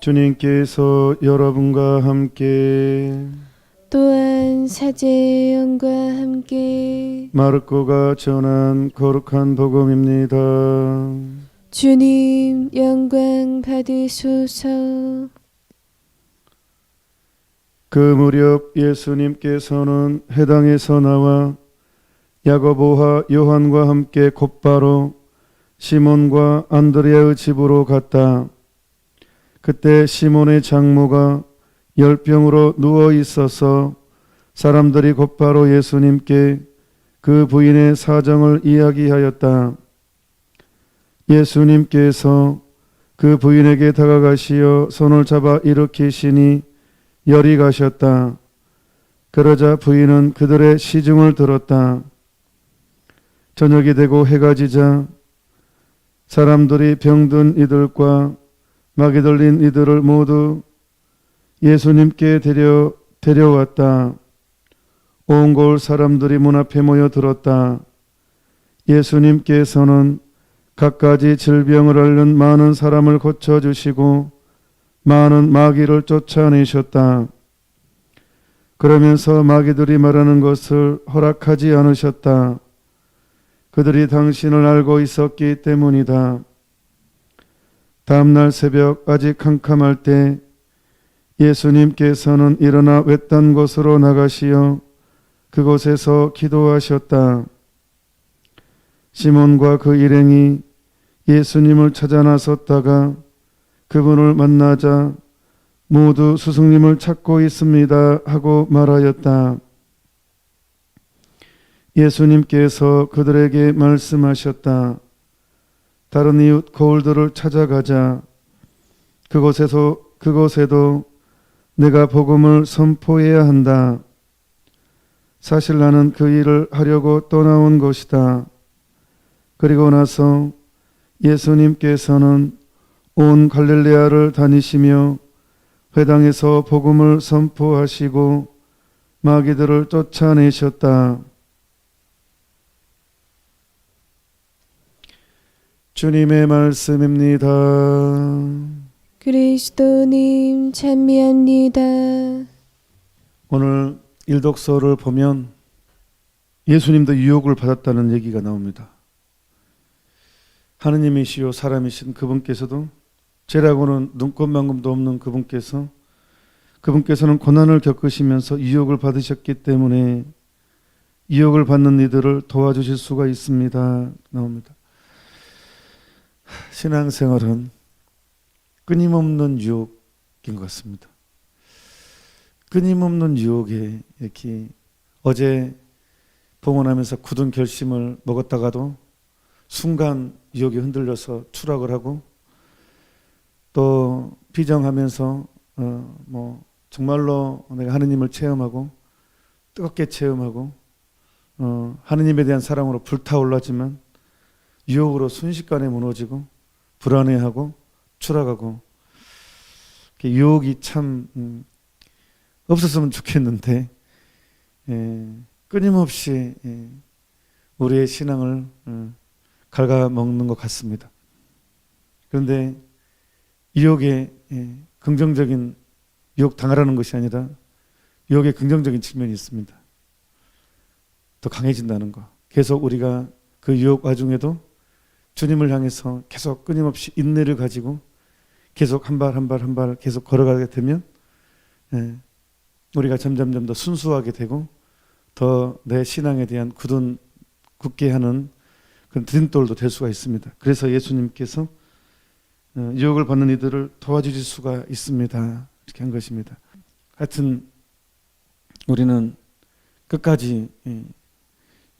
주님께서 여러분과 함께 또한 사제영과 함께 마르코가 전한 거룩한 복음입니다. 주님 영광 받으소서. 그 무렵 예수님께서는 회당에서 나와 야고보와 요한과 함께 곧바로 시몬과 안드레아의 집으로 갔다. 그때 시몬의 장모가 열병으로 누워 있어서 사람들이 곧바로 예수님께 그 부인의 사정을 이야기하였다. 예수님께서 그 부인에게 다가가시어 손을 잡아 일으키시니 열이 가셨다. 그러자 부인은 그들의 시중을 들었다. 저녁이 되고 해가 지자 사람들이 병든 이들과 마귀 들린 이들을 모두 예수님께 데려왔다. 온 고을 사람들이 문 앞에 모여 들었다. 예수님께서는 갖가지 질병을 앓는 많은 사람을 고쳐주시고 많은 마귀를 쫓아내셨다. 그러면서 마귀들이 말하는 것을 허락하지 않으셨다. 그들이 당신을 알고 있었기 때문이다. 다음날 새벽 아직 캄캄할 때 예수님께서는 일어나 외딴 곳으로 나가시어 그곳에서 기도하셨다. 시몬과 그 일행이 예수님을 찾아 나섰다가 그분을 만나자 모두 스승님을 찾고 있습니다 하고 말하였다. 예수님께서 그들에게 말씀하셨다. 다른 이웃 고을들을 찾아가자. 그곳에도 내가 복음을 선포해야 한다. 사실 나는 그 일을 하려고 떠나온 것이다. 그리고 나서 예수님께서는 온 갈릴레아를 다니시며 회당에서 복음을 선포하시고 마귀들을 쫓아내셨다. 주님의 말씀입니다. 그리스도님 찬미합니다. 오늘 일독서를 보면 예수님도 유혹을 받았다는 얘기가 나옵니다. 하느님이시요 사람이신 그분께서도 죄라고는 눈꼽만큼도 없는 그분께서는 고난을 겪으시면서 유혹을 받으셨기 때문에 유혹을 받는 이들을 도와주실 수가 있습니다. 나옵니다. 신앙생활은 끊임없는 유혹인 것 같습니다. 끊임없는 유혹에 이렇게 어제 봉헌하면서 굳은 결심을 먹었다가도 순간 유혹에 흔들려서 추락을 하고 또 비정하면서 정말로 내가 하느님을 체험하고 뜨겁게 체험하고 하느님에 대한 사랑으로 불타올랐지만 유혹으로 순식간에 무너지고 불안해하고 추락하고 유혹이 참 없었으면 좋겠는데 끊임없이 우리의 신앙을 갉아먹는 것 같습니다. 그런데 유혹에 긍정적인 유혹 당하라는 것이 아니라 유혹에 긍정적인 측면이 있습니다. 더 강해진다는 거. 계속 우리가 그 유혹 와중에도 주님을 향해서 계속 끊임없이 인내를 가지고 계속 한 발 한 발 계속 걸어가게 되면 우리가 점점 더 순수하게 되고 더 내 신앙에 대한 굳게 하는 그런 디딤돌도 될 수가 있습니다. 그래서 예수님께서 유혹을 받는 이들을 도와주실 수가 있습니다. 이렇게 한 것입니다. 하여튼 우리는 끝까지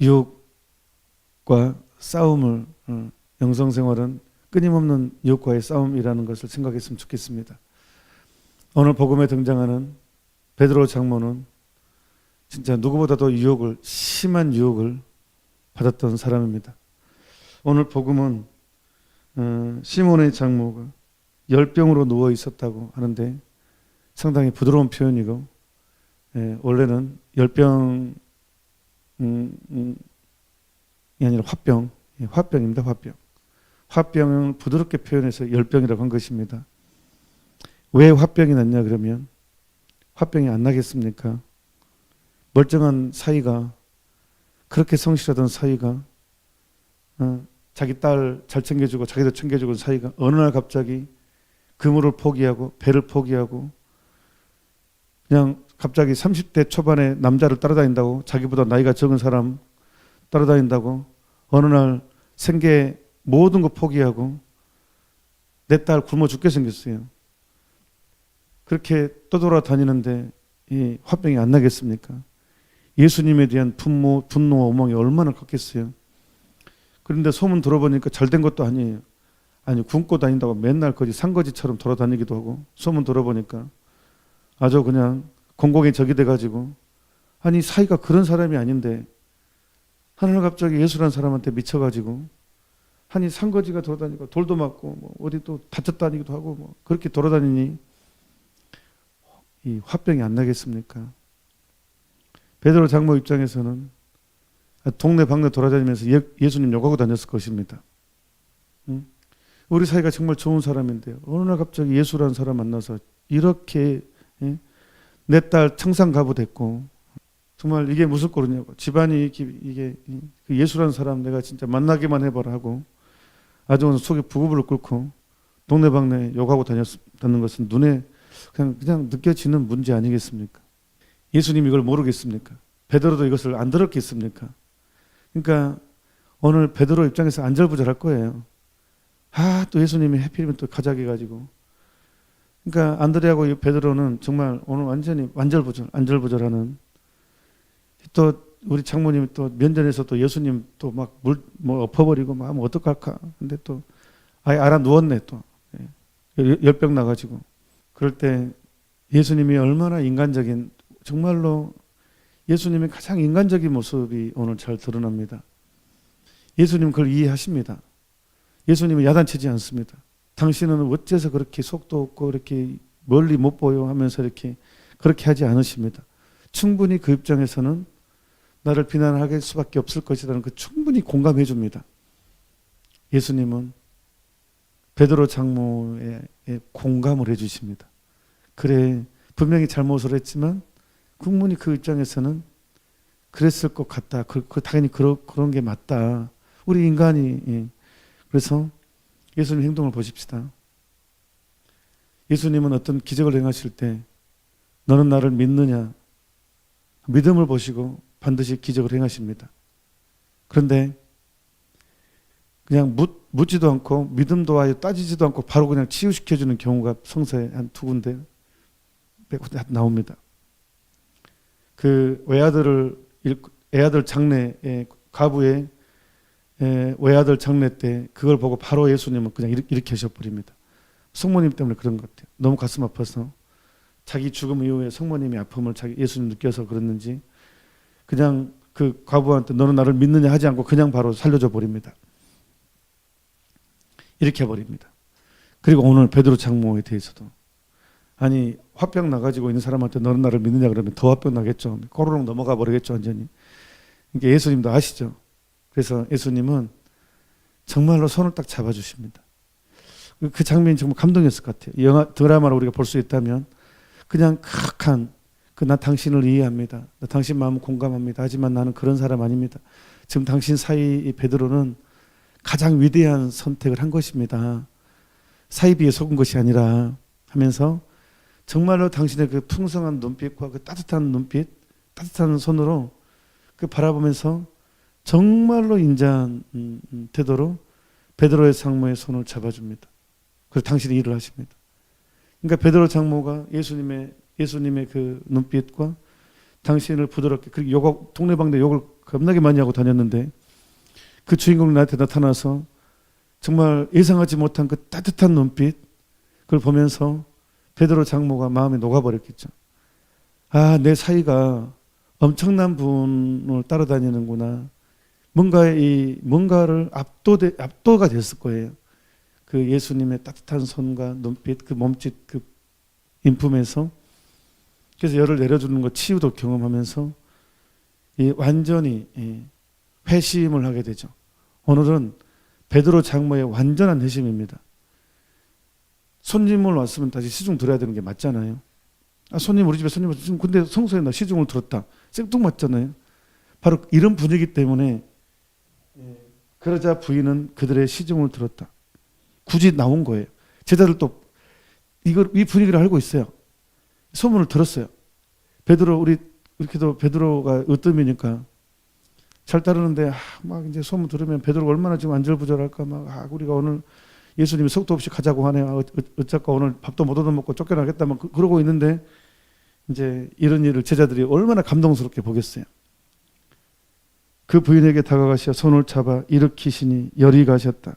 유혹과 싸움을 영성생활은 끊임없는 유혹과의 싸움이라는 것을 생각했으면 좋겠습니다. 오늘 복음에 등장하는 베드로 장모는 진짜 누구보다도 심한 유혹을 받았던 사람입니다. 오늘 복음은 시몬의 장모가 열병으로 누워 있었다고 하는데 상당히 부드러운 표현이고 원래는 열병이 아니라 화병입니다. 화병을 부드럽게 표현해서 열병이라고 한 것입니다. 왜 화병이 났냐 그러면 화병이 안 나겠습니까? 멀쩡한 사위가, 그렇게 성실하던 사위가, 자기 딸 잘 챙겨주고 자기도 챙겨주고 사위가 어느 날 갑자기 그물을 포기하고 배를 포기하고 그냥 갑자기 30대 초반의 남자를 따라다닌다고, 자기보다 나이가 적은 사람 따라다닌다고 어느 날 생계 모든 거 포기하고 내 딸 굶어 죽게 생겼어요. 그렇게 떠돌아다니는데 이 화병이 안 나겠습니까? 예수님에 대한 분노와 오망이 얼마나 컸겠어요. 그런데 소문 들어보니까 잘된 것도 아니에요. 아니, 굶고 다닌다고 맨날 거지 산거지처럼 돌아다니기도 하고, 소문 들어보니까 아주 그냥 공공의 적이 돼가지고, 아니 사이가 그런 사람이 아닌데 하늘 갑자기 예수라는 사람한테 미쳐가지고, 아니 산거지가 돌아다니고 돌도 맞고 뭐 어디 또 다쳤다니기도 하고 뭐 그렇게 돌아다니니 이 화병이 안 나겠습니까? 베드로 장모 입장에서는 동네 방네 돌아다니면서 예수님 욕하고 다녔을 것입니다. 우리 사이가 정말 좋은 사람인데 어느 날 갑자기 예수라는 사람 만나서 이렇게, 내 딸 청산가부 됐고, 정말 이게 무슨 꼴이냐고, 집안이 이게 그 예수라는 사람 내가 진짜 만나기만 해봐라 하고 아주 속에 부글부글 끓고 동네방네 욕하고 다녔다는 것은 눈에 그냥 느껴지는 문제 아니겠습니까? 예수님 이걸 모르겠습니까? 베드로도 이것을 안 들었겠습니까? 그러니까 오늘 베드로 입장에서 안절부절할 거예요. 또 예수님이 해필이면 또 가자게 가지고. 그러니까 안드레하고 베드로는 정말 오늘 완전히 안절부절하는, 또 우리 장모님이 또 면전에서 또 예수님 또 막 뭐 엎어버리고 막 하면 어떡할까? 근데 또 아예 알아 누웠네 또. 열병 나가지고. 그럴 때 예수님이 얼마나 인간적인, 정말로 예수님의 가장 인간적인 모습이 오늘 잘 드러납니다. 예수님은 그걸 이해하십니다. 예수님은 야단치지 않습니다. 당신은 어째서 그렇게 속도 없고 이렇게 멀리 못 보여 하면서 이렇게 그렇게 하지 않으십니다. 충분히 그 입장에서는 나를 비난할 수밖에 없을 것이라는 그 충분히 공감해 줍니다. 예수님은 베드로 장모에 공감을 해 주십니다. 그래, 분명히 잘못을 했지만 충분히 그 입장에서는 그랬을 것 같다. 당연히 그런 게 맞다. 우리 인간이. 그래서 예수님 행동을 보십시다. 예수님은 어떤 기적을 행하실 때 너는 나를 믿느냐? 믿음을 보시고 반드시 기적을 행하십니다. 그런데 그냥 묻지도 않고 믿음도 아예 따지지도 않고 바로 그냥 치유시켜주는 경우가 성서에 한 2군데 나옵니다. 그 애아들 장례, 가부의 외아들 장례 때 그걸 보고 바로 예수님은 그냥 이렇게 하셔버립니다. 성모님 때문에 그런 것 같아요. 너무 가슴 아파서 자기 죽음 이후에 성모님의 아픔을 예수님 느껴서 그랬는지 그냥 그 과부한테 너는 나를 믿느냐 하지 않고 그냥 바로 살려줘 버립니다. 이렇게 해버립니다. 그리고 오늘 베드로 장모에 대해서도, 아니 화병 나가지고 있는 사람한테 너는 나를 믿느냐 그러면 더 화병 나겠죠. 꼬르륵 넘어가 버리겠죠 완전히. 그러니까 예수님도 아시죠. 그래서 예수님은 정말로 손을 딱 잡아주십니다. 그 장면이 정말 감동이었을 것 같아요. 영화 드라마로 우리가 볼 수 있다면 그냥 크한 나 당신을 이해합니다. 나 당신 마음 공감합니다. 하지만 나는 그런 사람 아닙니다. 지금 당신 사이 베드로는 가장 위대한 선택을 한 것입니다. 사이비에 속은 것이 아니라 하면서 정말로 당신의 그 풍성한 눈빛과 그 따뜻한 눈빛, 따뜻한 손으로 그 바라보면서 정말로 인자한 태도로 베드로의 장모의 손을 잡아줍니다. 그래서 당신이 일을 하십니다. 그러니까 베드로 장모가 예수님의 그 눈빛과 당신을 부드럽게, 그리고 동네방네 욕을 겁나게 많이 하고 다녔는데 그 주인공이 나한테 나타나서 정말 예상하지 못한 그 따뜻한 눈빛, 그걸 보면서 베드로 장모가 마음이 녹아버렸겠죠. 내 사이가 엄청난 분을 따라다니는구나. 뭔가를 압도가 됐을 거예요. 그 예수님의 따뜻한 손과 눈빛, 그 몸짓, 그 인품에서. 그래서 열을 내려주는 것, 치유도 경험하면서 완전히 회심을 하게 되죠. 오늘은 베드로 장모의 완전한 회심입니다. 손님을 왔으면 다시 시중 들어야 되는 게 맞잖아요. 손님 우리 집에 손님 왔으면 근데 성소에 나 시중을 들었다. 생뚱맞잖아요. 바로 이런 분위기 때문에 그러자 부인은 그들의 시중을 들었다. 굳이 나온 거예요. 제자들도 이 분위기를 알고 있어요. 소문을 들었어요. 베드로 이렇게도 베드로가 으뜸이니까 잘 따르는데 막 이제 소문 들으면 베드로가 얼마나 지금 안절부절할까 막 우리가 오늘 예수님이 속도 없이 가자고 하네. 어쩔까 오늘 밥도 못 얻어먹고 쫓겨나겠다 막 그러고 있는데 이제 이런 일을 제자들이 얼마나 감동스럽게 보겠어요. 그 부인에게 다가가시어 손을 잡아 일으키시니 열이 가셨다.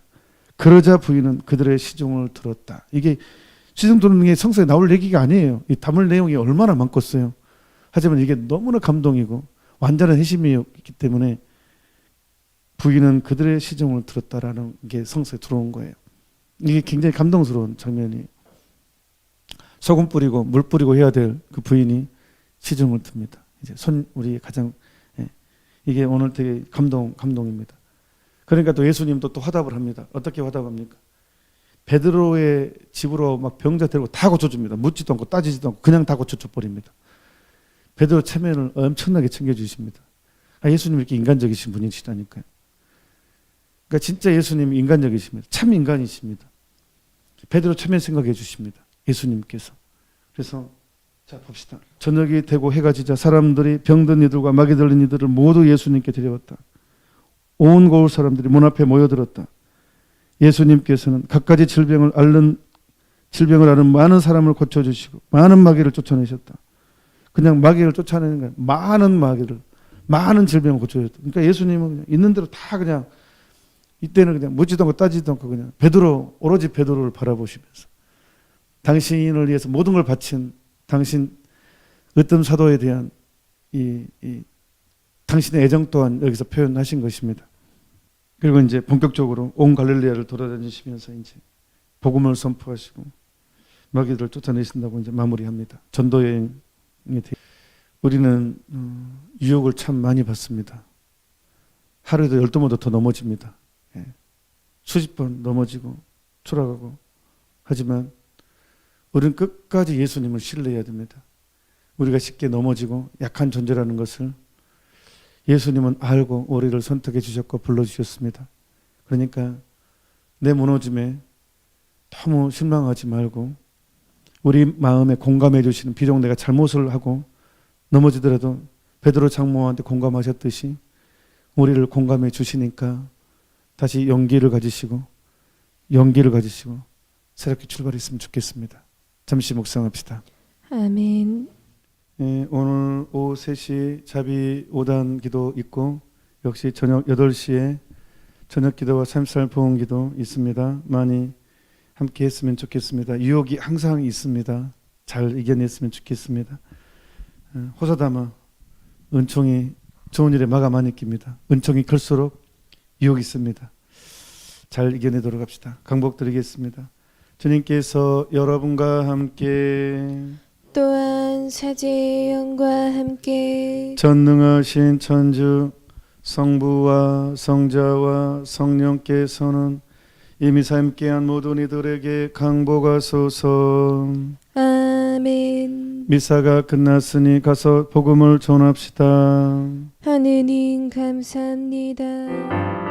그러자 부인은 그들의 시중을 들었다. 이게 시중 듣는 게 성서에 나올 얘기가 아니에요. 이 담을 내용이 얼마나 많겠어요. 하지만 이게 너무나 감동이고 완전한 회심이었기 때문에 부인은 그들의 시중을 들었다라는 게 성서에 들어온 거예요. 이게 굉장히 감동스러운 장면이에요. 소금 뿌리고 물 뿌리고 해야 될 그 부인이 시중을 듭니다. 이제 우리 가장 이게 오늘 되게 감동입니다. 그러니까 또 예수님도 또 화답을 합니다. 어떻게 화답합니까? 베드로의 집으로 막 병자 데리고 다 고쳐줍니다. 묻지도 않고 따지지도 않고 그냥 다 고쳐줘 버립니다. 베드로 체면을 엄청나게 챙겨주십니다. 예수님 이렇게 인간적이신 분이시다니까요. 그러니까 진짜 예수님이 인간적이십니다. 참 인간이십니다. 베드로 체면 생각해 주십니다. 예수님께서. 그래서 자 봅시다. 저녁이 되고 해가 지자 사람들이 병든 이들과 마귀 들린 이들을 모두 예수님께 데려왔다. 온 고을 사람들이 문 앞에 모여들었다. 예수님께서는 갖가지 질병을 앓는 많은 사람을 고쳐주시고 많은 마귀를 쫓아내셨다. 그냥 마귀를 쫓아내는 거예요. 많은 질병을 고쳐주셨다. 그러니까 예수님은 그냥 있는 대로 다 그냥 이때는 그냥 묻지도 않고 따지지도 않고 그냥 오로지 베드로를 바라보시면서 당신을 위해서 모든 걸 바친 당신 으뜸 사도에 대한 당신의 애정 또한 여기서 표현하신 것입니다. 그리고 이제 본격적으로 온 갈릴레아를 돌아다니시면서 이제 복음을 선포하시고 마귀들을 쫓아내신다고 이제 마무리합니다. 전도 여행에 우리는 유혹을 참 많이 받습니다. 하루에도 12번도 더 넘어집니다. 수십 번 넘어지고 추락하고 하지만 우리는 끝까지 예수님을 신뢰해야 됩니다. 우리가 쉽게 넘어지고 약한 존재라는 것을 예수님은 알고 우리를 선택해 주셨고 불러주셨습니다. 그러니까 내 무너짐에 너무 실망하지 말고 우리 마음에 공감해 주시는, 비록 내가 잘못을 하고 넘어지더라도 베드로 장모한테 공감하셨듯이 우리를 공감해 주시니까 다시 용기를 가지시고 새롭게 출발했으면 좋겠습니다. 잠시 묵상합시다. 아멘. 오늘 오후 3시 자비 5단 기도 있고 역시 저녁 8시에 저녁 기도와 3살 보험 기도 있습니다. 많이 함께 했으면 좋겠습니다. 유혹이 항상 있습니다. 잘 이겨냈으면 좋겠습니다. 호사다마 은총이 좋은 일에 마감 안 입깁니다. 은총이 클수록 유혹이 있습니다. 잘 이겨내도록 합시다. 강복 드리겠습니다. 주님께서 여러분과 함께 또한 사제의 영과 함께 전능하신 천주 성부와 성자와 성령께서는 이미 함께한 모든 이들에게 강복하소서. 아멘. 미사가 끝났으니 가서 복음을 전합시다. 하느님 감사합니다.